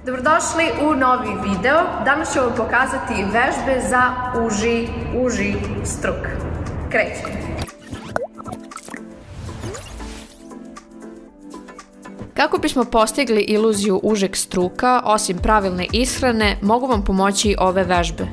Dobrodošli u novi video. Danas ću vam pokazati vežbe za uži struk. Krećemo. Kako bismo postigli iluziju užeg struka, osim pravilne ishrane, mogu vam pomoći ove vežbe.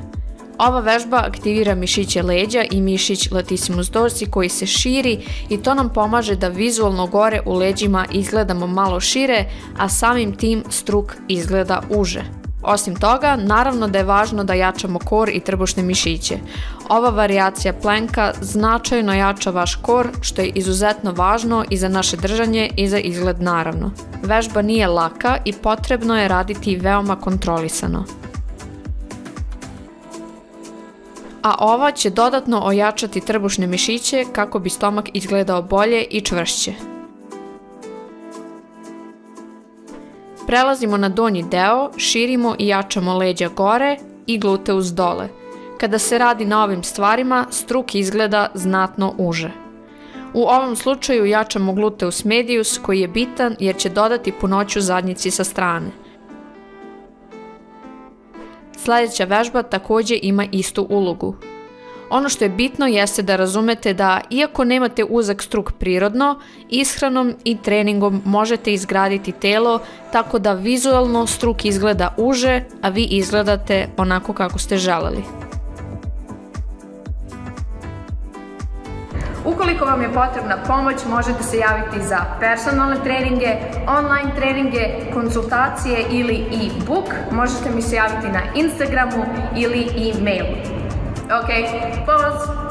Ova vežba aktivira mišiće leđa i mišić latissimus dorsi koji se širi i to nam pomaže da vizualno gore u leđima izgledamo malo šire, a samim tim struk izgleda uže. Osim toga, naravno da je važno da jačamo kor i trbušne mišiće. Ova varijacija planka značajno jača vaš kor, što je izuzetno važno i za naše držanje i za izgled naravno. Vežba nije laka i potrebno je raditi veoma kontrolisano. A ova će dodatno ojačati trbušne mišiće kako bi stomak izgledao bolje i čvršće. Prelazimo na donji deo, širimo i jačamo leđa gore i gluteus dole. Kada se radi na ovim stvarima, struk izgleda znatno uže. U ovom slučaju jačamo gluteus medius koji je bitan jer će dodati punoću zadnjici sa strane. Sljedeća vežba također ima istu ulogu. Ono što je bitno jeste da razumete da iako nemate uzak struk prirodno, ishranom i treningom možete izgraditi telo tako da vizualno struk izgleda uže, a vi izgledate onako kako ste želeli. Ukoliko vam je potrebna pomoć, možete se javiti za personalne treninge, online treninge, konsultacije ili e-book. Možete mi se javiti na Instagramu ili e-mailu. Ok, pause!